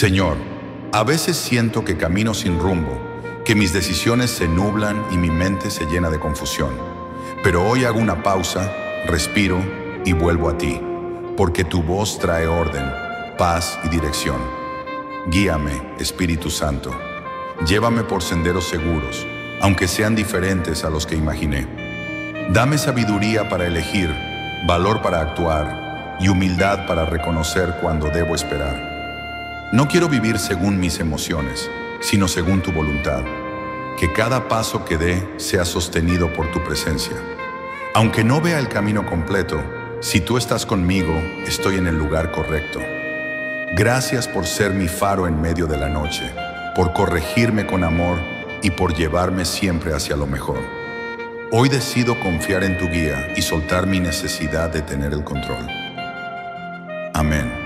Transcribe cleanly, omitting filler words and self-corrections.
Señor, a veces siento que camino sin rumbo, que mis decisiones se nublan y mi mente se llena de confusión. Pero hoy hago una pausa, respiro y vuelvo a ti, porque tu voz trae orden, paz y dirección. Guíame, Espíritu Santo. Llévame por senderos seguros, aunque sean diferentes a los que imaginé. Dame sabiduría para elegir, valor para actuar y humildad para reconocer cuando debo esperar. No quiero vivir según mis emociones, sino según tu voluntad. Que cada paso que dé sea sostenido por tu presencia. Aunque no vea el camino completo, si tú estás conmigo, estoy en el lugar correcto. Gracias por ser mi faro en medio de la noche, por corregirme con amor y por llevarme siempre hacia lo mejor. Hoy decido confiar en tu guía y soltar mi necesidad de tener el control. Amén.